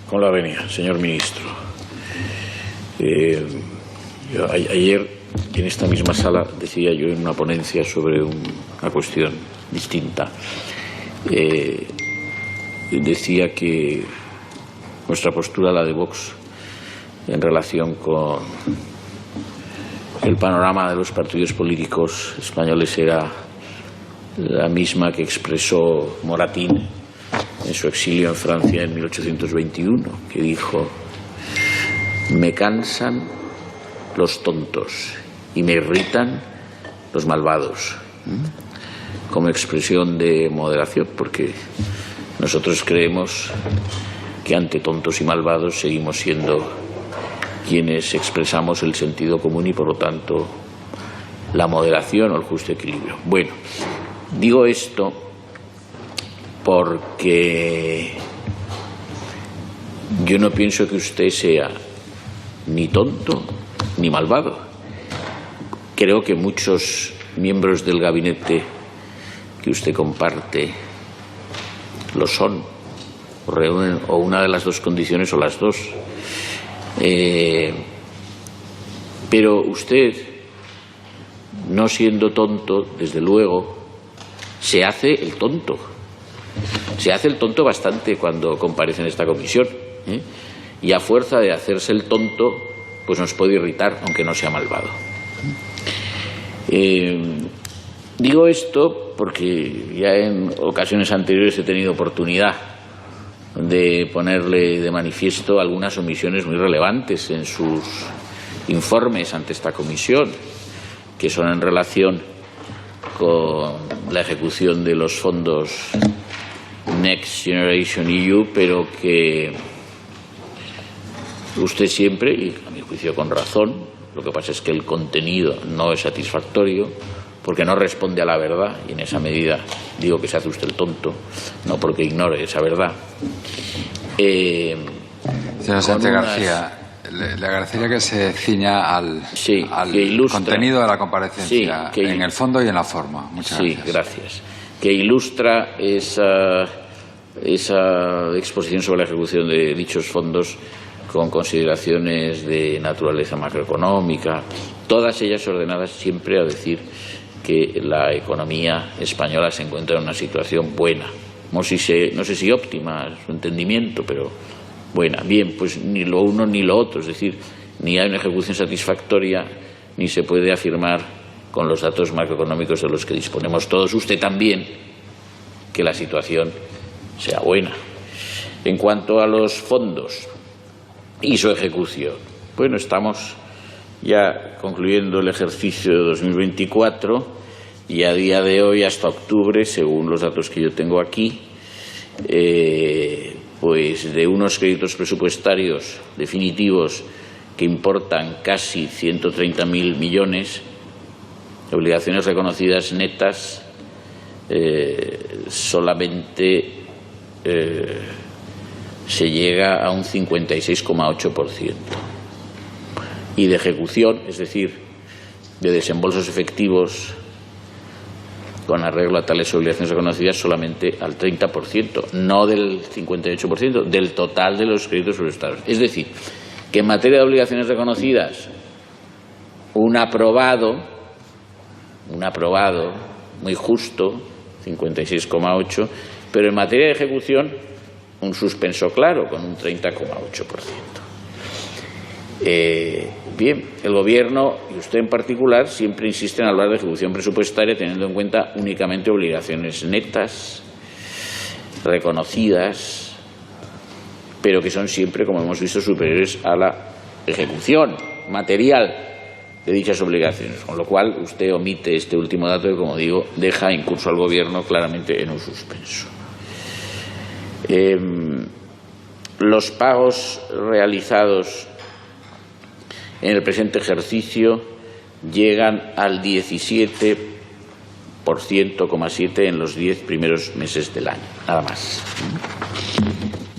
Con la venia, señor ministro. Ayer, en esta misma sala, decía yo en una ponencia sobre una cuestión distinta. Decía que nuestra postura, la de Vox, en relación con el panorama de los partidos políticos españoles era la misma que expresó Moratín en su exilio en Francia en 1821, que dijo: me cansan los tontos y me irritan los malvados, como expresión de moderación, porque nosotros creemos que ante tontos y malvados seguimos siendo quienes expresamos el sentido común y, por lo tanto, la moderación o el justo equilibrio. Bueno, digo esto porque yo no pienso que usted sea ni tonto ni malvado. Creo que muchos miembros del gabinete que usted comparte lo son, o reúnen o una de las dos condiciones o las dos. Pero usted, no siendo tonto, desde luego, se hace el tonto. Se hace el tonto bastante cuando comparece en esta comisión, y a fuerza de hacerse el tonto, pues nos puede irritar, aunque no sea malvado. Digo esto porque ya en ocasiones anteriores he tenido oportunidad de ponerle de manifiesto algunas omisiones muy relevantes en sus informes ante esta comisión, que son en relación con la ejecución de los fondos Next Generation EU, pero que usted siempre, y a mi juicio con razón, lo que pasa es que el contenido no es satisfactorio, porque no responde a la verdad, y en esa medida digo que se hace usted el tonto, no porque ignore esa verdad. Señor Sánchez García, le agradecería que se ciña al contenido de la comparecencia, en el fondo y en la forma. Muchas gracias. Sí, gracias. Que ilustra esa exposición sobre la ejecución de dichos fondos con consideraciones de naturaleza macroeconómica, todas ellas ordenadas siempre a decir que la economía española se encuentra en una situación buena. No sé si óptima su entendimiento, pero buena. Bien, pues ni lo uno ni lo otro, es decir, ni hay una ejecución satisfactoria, ni se puede afirmar con los datos macroeconómicos de los que disponemos todos, usted también, que la situación sea buena. En cuanto a los fondos y su ejecución, bueno, estamos ya concluyendo el ejercicio de 2024 y a día de hoy, hasta octubre, según los datos que yo tengo aquí, pues de unos créditos presupuestarios definitivos que importan casi 130.000 millones, obligaciones reconocidas netas solamente se llega a un 56,8%. Y de ejecución, es decir, de desembolsos efectivos con arreglo a tales obligaciones reconocidas, solamente al 30%, no del 58%, del total de los créditos presupuestarios. Es decir, que en materia de obligaciones reconocidas, un aprobado muy justo, 56,8%, pero en materia de ejecución, un suspenso claro, con un 30,8%. Bien, el Gobierno, y usted en particular, siempre insiste en hablar de ejecución presupuestaria teniendo en cuenta únicamente obligaciones netas, reconocidas, pero que son siempre, como hemos visto, superiores a la ejecución material de dichas obligaciones, con lo cual usted omite este último dato que, como digo, deja en curso al Gobierno claramente en un suspenso. Los pagos realizados en el presente ejercicio llegan al 17,7% en los 10 primeros meses del año, nada más.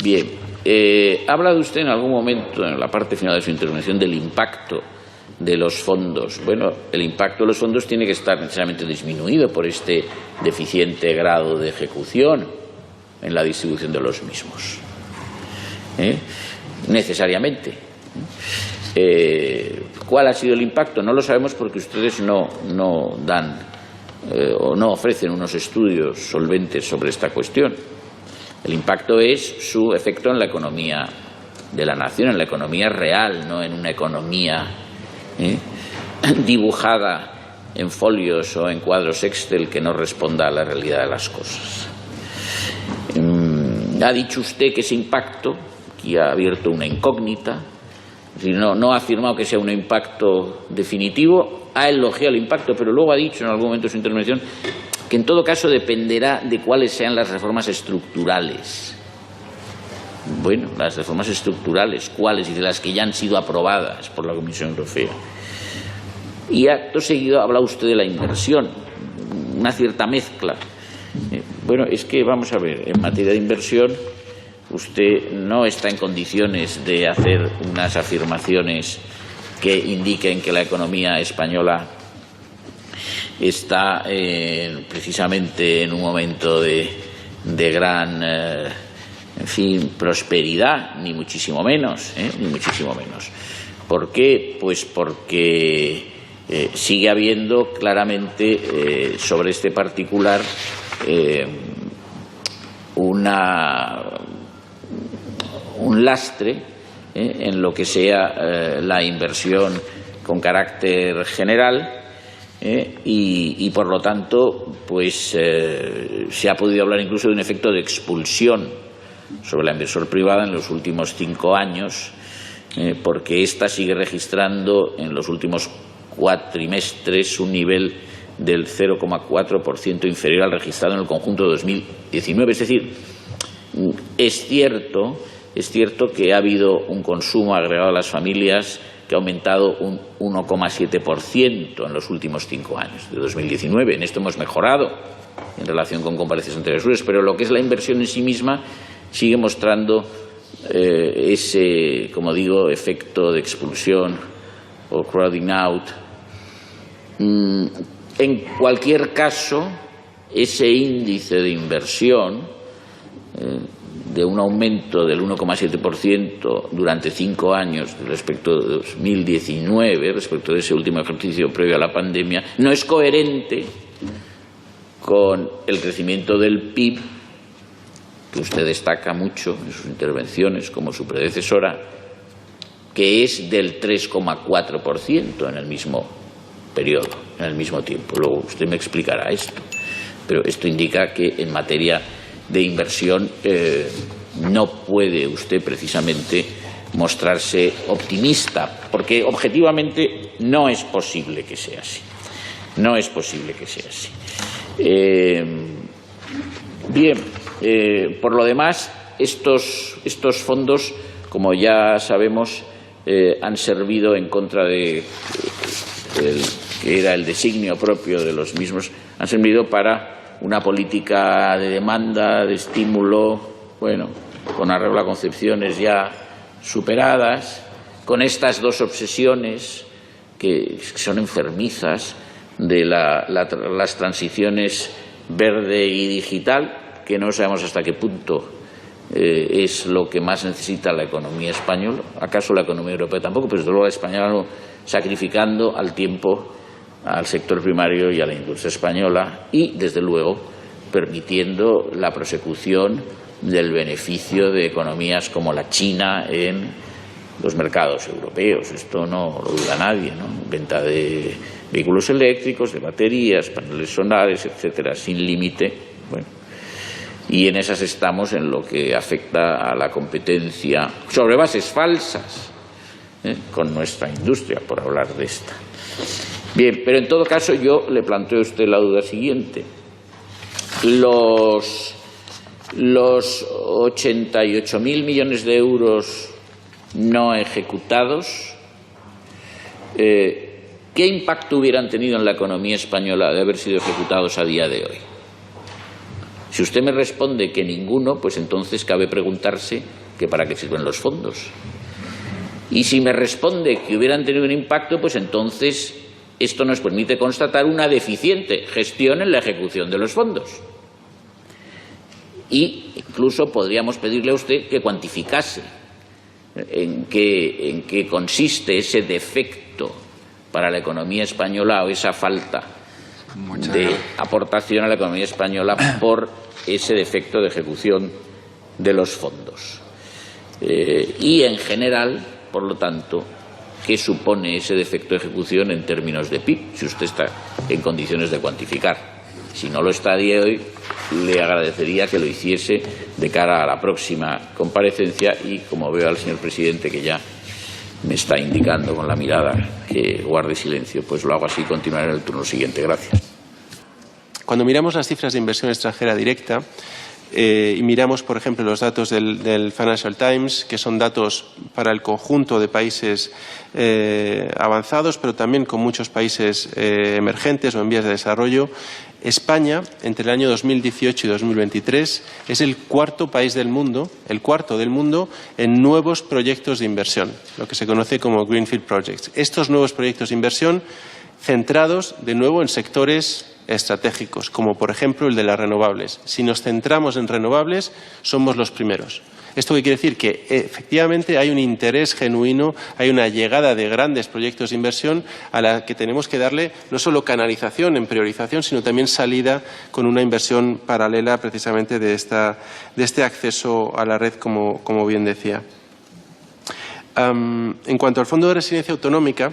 Bien, ha hablado usted en algún momento, en la parte final de su intervención, del impacto de los fondos. Bueno, el impacto de los fondos tiene que estar necesariamente disminuido por este deficiente grado de ejecución en la distribución de los mismos. necesariamente. ¿Cuál ha sido el impacto? No lo sabemos porque ustedes no dan o no ofrecen unos estudios solventes sobre esta cuestión. El impacto es su efecto en la economía de la nación, en la economía real, no en una economía dibujada en folios o en cuadros Excel que no responda a la realidad de las cosas. Ha dicho usted que ese impacto, que ha abierto una incógnita, no ha afirmado que sea un impacto definitivo, ha elogiado el impacto, pero luego ha dicho en algún momento de su intervención que en todo caso dependerá de cuáles sean las reformas estructurales. Bueno, las reformas estructurales, ¿cuáles? Y de las que ya han sido aprobadas por la Comisión Europea. Y acto seguido habla usted de la inversión, una cierta mezcla. Bueno, es que vamos a ver, en materia de inversión usted no está en condiciones de hacer unas afirmaciones que indiquen que la economía española está precisamente en un momento de gran, en fin, prosperidad, ni muchísimo menos, ni muchísimo menos. ¿Por qué? Pues porque sigue habiendo claramente sobre este particular un lastre en lo que sea la inversión con carácter general y por lo tanto pues se ha podido hablar incluso de un efecto de expulsión sobre la inversión privada en los últimos 5 años porque ésta sigue registrando en los últimos cuatrimestres un nivel del 0,4% inferior al registrado en el conjunto de 2019. Es decir, es cierto que ha habido un consumo agregado a las familias que ha aumentado un 1,7% en los últimos 5 años, de 2019. En esto hemos mejorado en relación con comparecencias anteriores, pero lo que es la inversión en sí misma sigue mostrando ese, como digo, efecto de expulsión o crowding out. En cualquier caso, ese índice de inversión de un aumento del 1,7% durante 5 años respecto de 2019, respecto de ese último ejercicio previo a la pandemia, no es coherente con el crecimiento del PIB, que usted destaca mucho en sus intervenciones como su predecesora, que es del 3,4% en el mismo periodo, en el mismo tiempo. Luego usted me explicará esto. Pero esto indica que en materia de inversión no puede usted precisamente mostrarse optimista, porque objetivamente no es posible que sea así. No es posible que sea así. Bien, por lo demás, estos fondos, como ya sabemos, han servido en contra de que era el designio propio de los mismos, han servido para una política de demanda, de estímulo, bueno, con arreglo a concepciones ya superadas, con estas dos obsesiones que son enfermizas de las transiciones verde y digital, que no sabemos hasta qué punto es lo que más necesita la economía española, acaso la economía europea tampoco, pero desde luego la española, sacrificando al tiempo al sector primario y a la industria española y, desde luego, permitiendo la prosecución del beneficio de economías como la China en los mercados europeos. Esto no lo duda nadie, ¿no? Venta de vehículos eléctricos, de baterías, paneles solares, etcétera, sin límite. Bueno, y en esas estamos en lo que afecta a la competencia sobre bases falsas con nuestra industria, por hablar de esta. Bien, pero en todo caso yo le planteo a usted la duda siguiente. Los 88.000 millones de euros no ejecutados, ¿qué impacto hubieran tenido en la economía española de haber sido ejecutados a día de hoy? Si usted me responde que ninguno, pues entonces cabe preguntarse que para qué sirven los fondos. Y si me responde que hubieran tenido un impacto, pues entonces esto nos permite constatar una deficiente gestión en la ejecución de los fondos. Y incluso podríamos pedirle a usted que cuantificase en qué consiste ese defecto para la economía española o esa falta de aportación a la economía española por ese defecto de ejecución de los fondos. Y en general, por lo tanto, ¿qué supone ese defecto de ejecución en términos de PIB? Si usted está en condiciones de cuantificar. Si no lo está a día de hoy, le agradecería que lo hiciese de cara a la próxima comparecencia y, como veo al señor presidente que ya me está indicando con la mirada que guarde silencio, pues lo hago así y continuaré en el turno siguiente. Gracias. Cuando miramos las cifras de inversión extranjera directa y miramos, por ejemplo, los datos del Financial Times, que son datos para el conjunto de países avanzados, pero también con muchos países emergentes o en vías de desarrollo, España, entre el año 2018 y 2023, es el cuarto país del mundo, en nuevos proyectos de inversión, lo que se conoce como Greenfield Projects. Estos nuevos proyectos de inversión centrados, de nuevo, en sectores estratégicos, como por ejemplo el de las renovables. Si nos centramos en renovables, somos los primeros. ¿Esto qué quiere decir? Que efectivamente hay un interés genuino, hay una llegada de grandes proyectos de inversión a la que tenemos que darle no solo canalización en priorización, sino también salida con una inversión paralela precisamente de este acceso a la red, como bien decía. En cuanto al Fondo de Resiliencia Autonómica,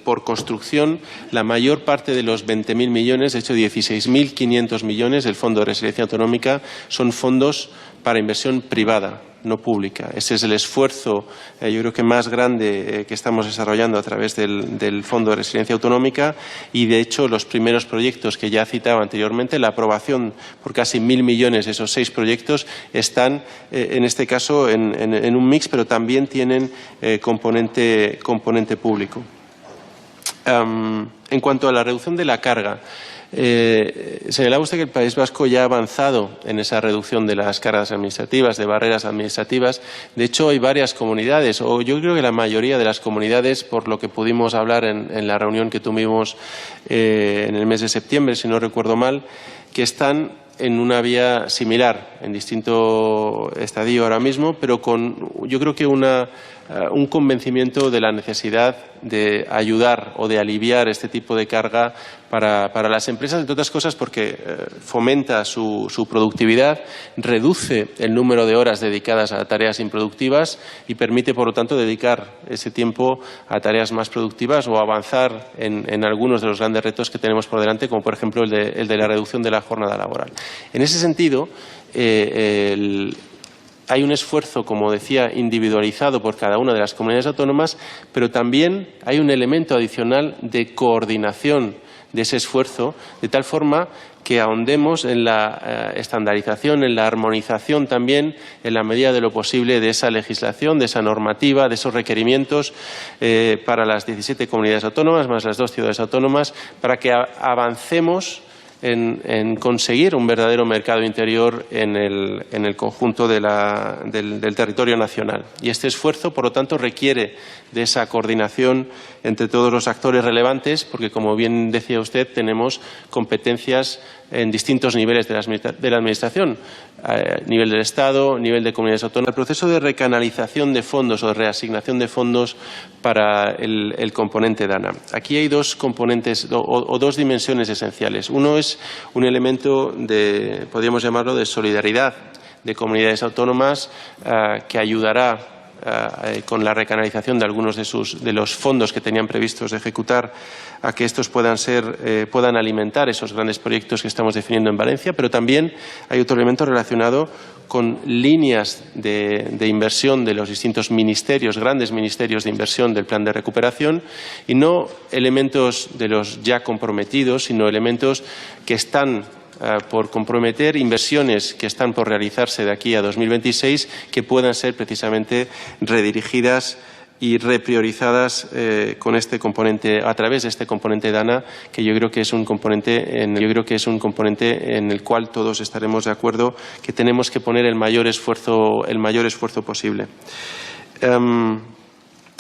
por construcción, la mayor parte de los 20.000 millones, de hecho 16.500 millones del Fondo de Resiliencia Autonómica, son fondos para inversión privada, no pública. Ese es el esfuerzo, yo creo que más grande que estamos desarrollando a través del Fondo de Resiliencia Autonómica y, de hecho, los primeros proyectos que ya citaba anteriormente, la aprobación por casi 1.000 millones de esos 6 proyectos están, en este caso, en un mix, pero también tienen componente público. En cuanto a la reducción de la carga, señalaba usted que el País Vasco ya ha avanzado en esa reducción de las cargas administrativas, de barreras administrativas. De hecho, hay varias comunidades, o yo creo que la mayoría de las comunidades, por lo que pudimos hablar en la reunión que tuvimos en el mes de septiembre, si no recuerdo mal, que están en una vía similar, en distinto estadio ahora mismo, pero con, yo creo que un convencimiento de la necesidad de ayudar o de aliviar este tipo de carga para las empresas, entre otras cosas porque fomenta su productividad, reduce el número de horas dedicadas a tareas improductivas y permite, por lo tanto, dedicar ese tiempo a tareas más productivas o avanzar en algunos de los grandes retos que tenemos por delante, como por ejemplo el de la reducción de la jornada laboral. En ese sentido, hay un esfuerzo, como decía, individualizado por cada una de las comunidades autónomas, pero también hay un elemento adicional de coordinación de ese esfuerzo, de tal forma que ahondemos en la estandarización, en la armonización también, en la medida de lo posible, de esa legislación, de esa normativa, de esos requerimientos para las 17 comunidades autónomas, más las 2 ciudades autónomas, para que avancemos en conseguir un verdadero mercado interior en el conjunto del territorio nacional. Y este esfuerzo, por lo tanto, requiere de esa coordinación entre todos los actores relevantes, porque, como bien decía usted, tenemos competencias en distintos niveles de la Administración, nivel del Estado, nivel de comunidades autónomas. El proceso de recanalización de fondos o de reasignación de fondos para el componente DANA. Aquí hay dos componentes o dos dimensiones esenciales. Uno es un elemento de, podríamos llamarlo, de solidaridad de comunidades autónomas que ayudará con la recanalización de algunos de los fondos que tenían previstos de ejecutar a que estos puedan alimentar esos grandes proyectos que estamos definiendo en Valencia, pero también hay otro elemento relacionado con líneas de inversión de los distintos ministerios, grandes ministerios de inversión del plan de recuperación, y no elementos de los ya comprometidos, sino elementos que están por comprometer, inversiones que están por realizarse de aquí a 2026 que puedan ser precisamente redirigidas y repriorizadas con este componente, a través de este componente DANA, que yo creo que es un componente en el cual todos estaremos de acuerdo que tenemos que poner el mayor esfuerzo posible.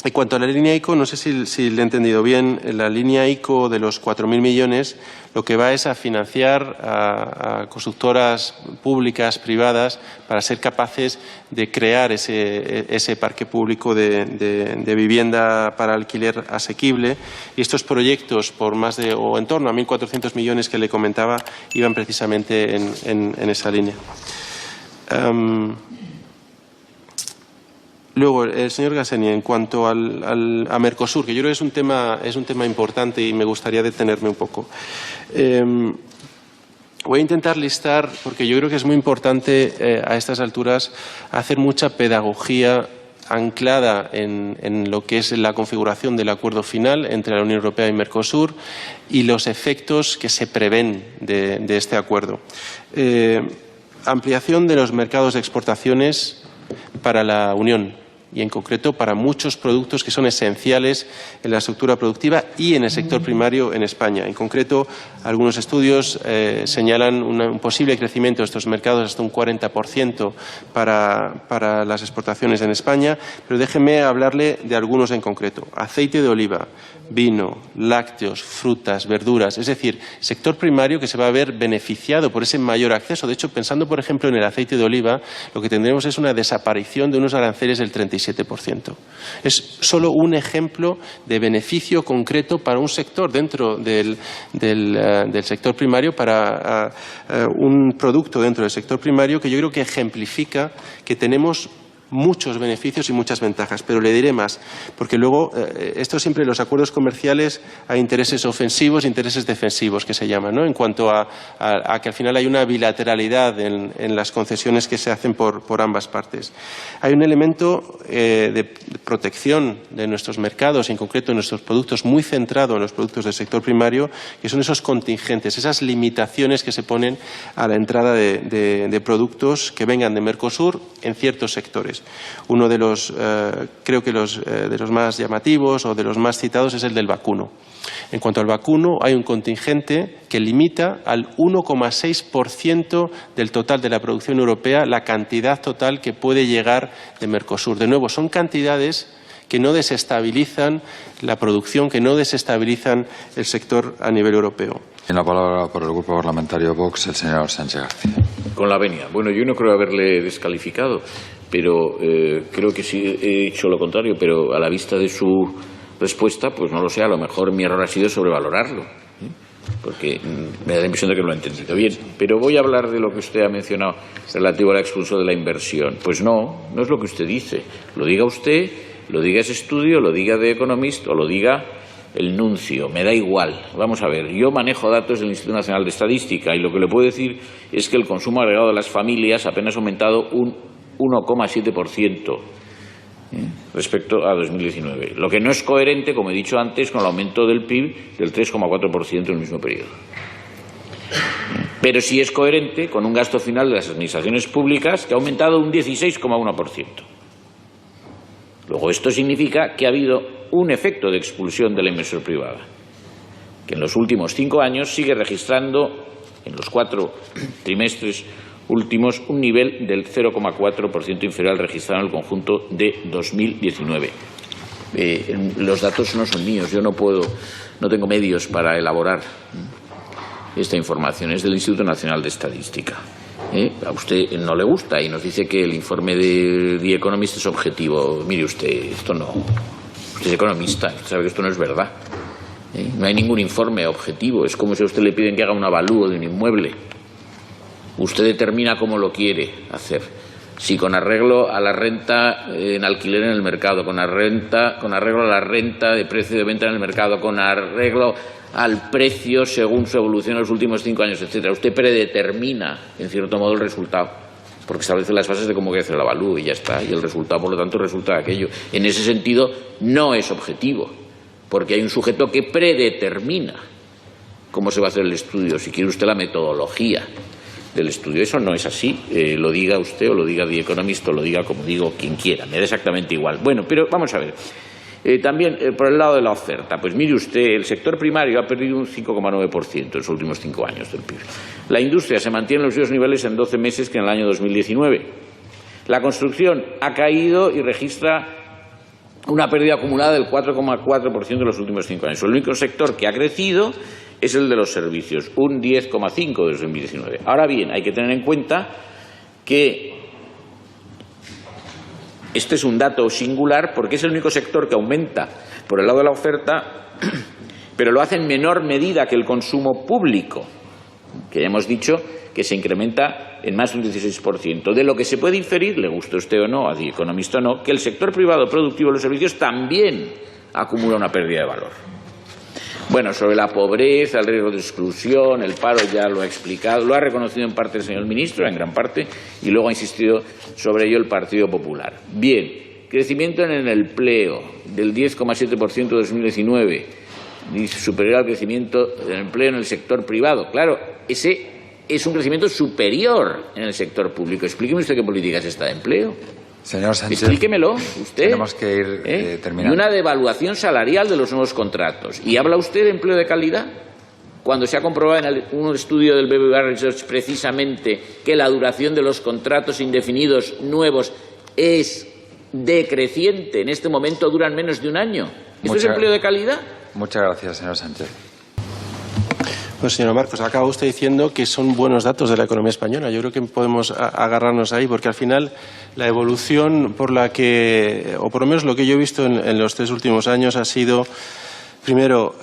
En cuanto a la línea ICO, no sé si le he entendido bien, la línea ICO de los 4.000 millones lo que va es a financiar a constructoras públicas, privadas, para ser capaces de crear ese parque público de vivienda para alquiler asequible. Y estos proyectos, por más de o en torno a 1.400 millones que le comentaba, iban precisamente en esa línea. Luego, el señor Gasseni, en cuanto a Mercosur, que yo creo que es un tema importante y me gustaría detenerme un poco. Voy a intentar listar, porque yo creo que es muy importante a estas alturas hacer mucha pedagogía anclada en lo que es la configuración del acuerdo final entre la Unión Europea y Mercosur y los efectos que se prevén de este acuerdo. Ampliación de los mercados de exportaciones para la Unión y, en concreto, para muchos productos que son esenciales en la estructura productiva y en el sector primario en España. En concreto, algunos estudios señalan un posible crecimiento de estos mercados hasta un 40% para las exportaciones en España, pero déjeme hablarle de algunos en concreto. Aceite de oliva, vino, lácteos, frutas, verduras, es decir, sector primario que se va a ver beneficiado por ese mayor acceso. De hecho, pensando, por ejemplo, en el aceite de oliva, lo que tendremos es una desaparición de unos aranceles del 37%. Es solo un ejemplo de beneficio concreto para un sector dentro del sector primario, para un producto dentro del sector primario que yo creo que ejemplifica que tenemos muchos beneficios y muchas ventajas, pero le diré más, porque luego esto siempre en los acuerdos comerciales hay intereses ofensivos e intereses defensivos que se llaman, ¿no? En cuanto a que al final hay una bilateralidad en las concesiones que se hacen por ambas partes. Hay un elemento de protección de nuestros mercados, en concreto de nuestros productos, muy centrado en los productos del sector primario, que son esos contingentes, esas limitaciones que se ponen a la entrada de productos que vengan de Mercosur en ciertos sectores. Uno de los, creo que de los más llamativos o de los más citados es el del vacuno. En cuanto al vacuno, hay un contingente que limita al 1,6% del total de la producción europea la cantidad total que puede llegar de Mercosur. De nuevo, son cantidades que no desestabilizan la producción, que no desestabilizan el sector a nivel europeo. Tiene la palabra por el Grupo Parlamentario Vox el señor Sánchez García. Con la venia. Bueno, yo no creo haberle descalificado, pero creo que sí he dicho lo contrario, pero a la vista de su respuesta, pues no lo sé, a lo mejor mi error ha sido sobrevalorarlo, porque me da la impresión de que lo ha entendido bien. Pero voy a hablar de lo que usted ha mencionado relativo al expulso de la inversión. Pues no es lo que usted dice. Lo diga usted, lo diga ese estudio, lo diga The Economist o lo diga el nuncio, me da igual. Vamos a ver, yo manejo datos del Instituto Nacional de Estadística y lo que le puedo decir es que el consumo agregado de las familias apenas ha aumentado un 1,7% respecto a 2019. Lo que no es coherente, como he dicho antes, con el aumento del PIB del 3,4% en el mismo periodo. Pero sí es coherente con un gasto final de las administraciones públicas que ha aumentado un 16,1%. Luego, esto significa que ha habido un efecto de expulsión de la inversión privada, que en los últimos 5 años sigue registrando, en los 4 trimestres últimos, un nivel del 0,4% inferior al registrado en el conjunto de 2019. Los datos no son míos, yo no tengo medios para elaborar esta información, es del Instituto Nacional de Estadística. A usted no le gusta y nos dice que el informe de The Economist es objetivo. Mire usted, esto no. Usted es economista, usted sabe que esto no es verdad. No hay ningún informe objetivo. Es como si a usted le piden que haga un avalúo de un inmueble. Usted determina cómo lo quiere hacer. Si con arreglo a la renta en alquiler en el mercado, con arreglo a la renta de precio de venta en el mercado, con arreglo al precio según su evolución en los últimos 5 años, etcétera. Usted predetermina, en cierto modo, el resultado, porque establece las bases de cómo hay que hacer el avalúo y ya está. Y el resultado, por lo tanto, resulta de aquello. En ese sentido, no es objetivo, porque hay un sujeto que predetermina cómo se va a hacer el estudio, si quiere usted la metodología del estudio. Eso no es así, lo diga usted o lo diga The Economist o lo diga, como digo, quien quiera, me da exactamente igual. Bueno, pero vamos a ver. También por el lado de la oferta, pues mire usted, el sector primario ha perdido un 5,9% en los últimos 5 años del PIB. La industria se mantiene en los mismos niveles en 12 meses que en el año 2019. La construcción ha caído y registra una pérdida acumulada del 4,4% en los últimos 5 años. El único sector que ha crecido es el de los servicios, un 10,5% desde 2019. Ahora bien, hay que tener en cuenta que este es un dato singular porque es el único sector que aumenta por el lado de la oferta, pero lo hace en menor medida que el consumo público, que ya hemos dicho que se incrementa en más de un 16%. De lo que se puede inferir, le guste a usted o no, a The Economist o no, que el sector privado productivo de los servicios también acumula una pérdida de valor. Bueno, sobre la pobreza, el riesgo de exclusión, el paro ya lo ha explicado, lo ha reconocido en parte el señor ministro, en gran parte, y luego ha insistido sobre ello el Partido Popular. Bien, crecimiento en el empleo del 10,7% de 2019, superior al crecimiento del empleo en el sector privado. Claro, ese es un crecimiento superior en el sector público. Explíqueme usted qué política es esta de empleo. Señor Sánchez, explíquemelo usted. Tenemos que ir terminando. Y una devaluación salarial de los nuevos contratos. ¿Y habla usted de empleo de calidad? Cuando se ha comprobado en un estudio del BBVA Research precisamente que la duración de los contratos indefinidos nuevos es decreciente. En este momento duran menos de un año. ¿Esto es empleo de calidad? Muchas gracias, señor Sánchez. Pues, señor Marcos, acaba usted diciendo que son buenos datos de la economía española. Yo creo que podemos agarrarnos ahí, porque al final la evolución por la que, o por lo menos lo que yo he visto en los 3 últimos años, ha sido, primero,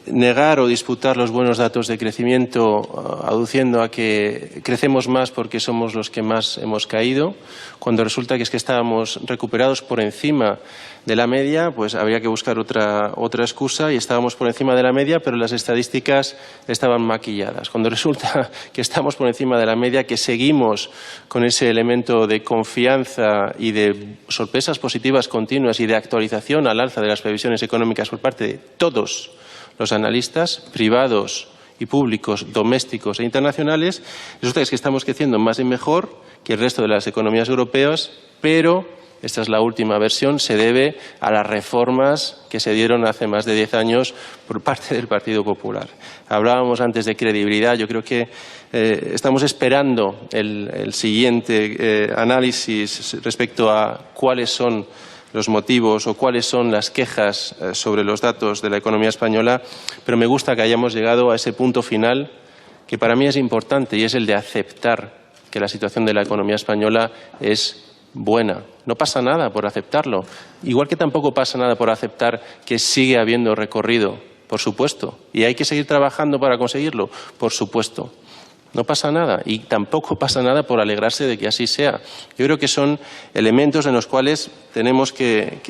negar o disputar los buenos datos de crecimiento, aduciendo a que crecemos más porque somos los que más hemos caído, cuando resulta que es que estábamos recuperados por encima de la media, pues habría que buscar otra excusa, y estábamos por encima de la media, pero las estadísticas estaban maquilladas. Cuando resulta que estamos por encima de la media, que seguimos con ese elemento de confianza y de sorpresas positivas continuas y de actualización al alza de las previsiones económicas por parte de todos los analistas privados y públicos, domésticos e internacionales, resulta que estamos creciendo más y mejor que el resto de las economías europeas, pero esta es la última versión, se debe a las reformas que se dieron hace más de 10 años por parte del Partido Popular. Hablábamos antes de credibilidad. Yo creo que estamos esperando el siguiente análisis respecto a cuáles son los motivos o cuáles son las quejas sobre los datos de la economía española, pero me gusta que hayamos llegado a ese punto final que para mí es importante, y es el de aceptar que la situación de la economía española es buena. No pasa nada por aceptarlo, igual que tampoco pasa nada por aceptar que sigue habiendo recorrido, por supuesto, y hay que seguir trabajando para conseguirlo, por supuesto. No pasa nada, y tampoco pasa nada por alegrarse de que así sea. Yo creo que son elementos en los cuales tenemos que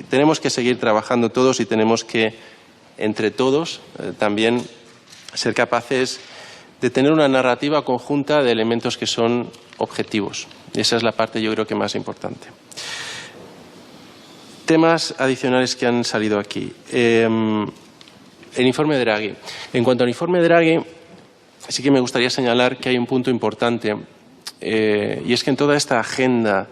seguir trabajando todos, y tenemos que, entre todos, también ser capaces de tener una narrativa conjunta de elementos que son objetivos. Y esa es la parte, yo creo, que más importante. Temas adicionales que han salido aquí. El informe de Draghi. En cuanto al informe de Draghi, sí que me gustaría señalar que hay un punto importante, y es que en toda esta agenda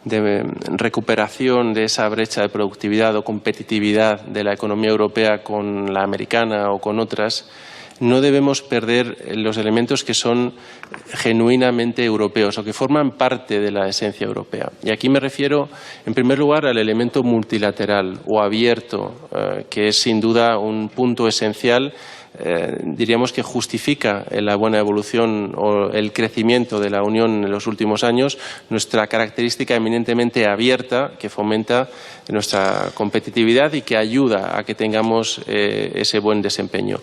de recuperación de esa brecha de productividad o competitividad de la economía europea con la americana o con otras, no debemos perder los elementos que son genuinamente europeos o que forman parte de la esencia europea. Y aquí me refiero, en primer lugar, al elemento multilateral o abierto, que es sin duda un punto esencial, diríamos que justifica la buena evolución o el crecimiento de la Unión en los últimos años, nuestra característica eminentemente abierta que fomenta nuestra competitividad y que ayuda a que tengamos ese buen desempeño.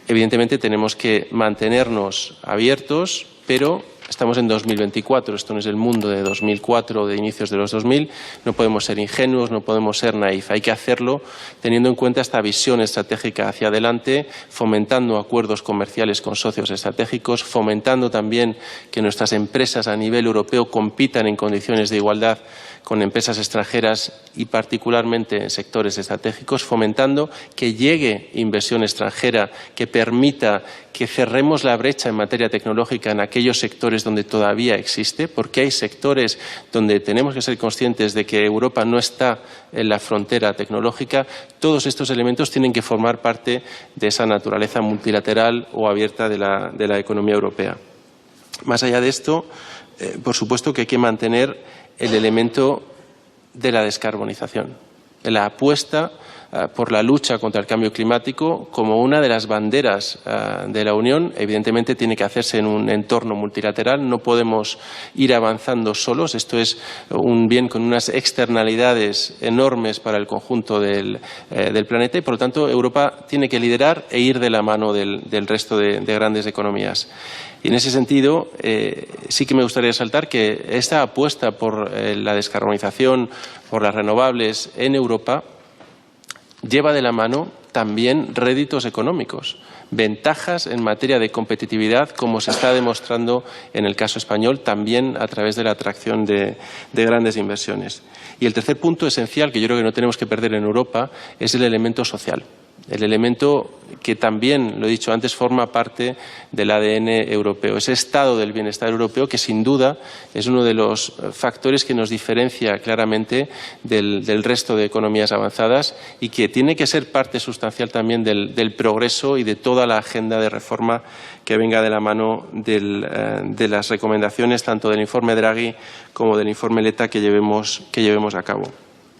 Evidentemente tenemos que mantenernos abiertos, pero estamos en 2024, esto no es el mundo de 2004 o de inicios de los 2000, no podemos ser ingenuos, no podemos ser naif, hay que hacerlo teniendo en cuenta esta visión estratégica hacia adelante, fomentando acuerdos comerciales con socios estratégicos, fomentando también que nuestras empresas a nivel europeo compitan en condiciones de igualdad con empresas extranjeras y particularmente en sectores estratégicos, fomentando que llegue inversión extranjera que permita que cerremos la brecha en materia tecnológica en aquellos sectores donde todavía existe, porque hay sectores donde tenemos que ser conscientes de que Europa no está en la frontera tecnológica. Todos estos elementos tienen que formar parte de esa naturaleza multilateral o abierta de la economía europea. Más allá de esto, por supuesto que hay que mantener el elemento de la descarbonización. la apuesta por la lucha contra el cambio climático como una de las banderas de la Unión. Evidentemente tiene que hacerse en un entorno multilateral, no podemos ir avanzando solos. Esto es un bien con unas externalidades enormes para el conjunto del planeta y, por lo tanto, Europa tiene que liderar e ir de la mano del resto de grandes economías. Y en ese sentido, sí que me gustaría resaltar que esta apuesta por la descarbonización, por las renovables en Europa, lleva de la mano también réditos económicos, ventajas en materia de competitividad, como se está demostrando en el caso español, también a través de la atracción de grandes inversiones. Y el tercer punto esencial, que yo creo que no tenemos que perder en Europa, es el elemento social. El elemento que también, lo he dicho antes, forma parte del ADN europeo. Ese estado del bienestar europeo que, sin duda, es uno de los factores que nos diferencia claramente del resto de economías avanzadas y que tiene que ser parte sustancial también del progreso y de toda la agenda de reforma que venga de la mano de las recomendaciones tanto del informe Draghi como del informe Letta que llevemos a cabo.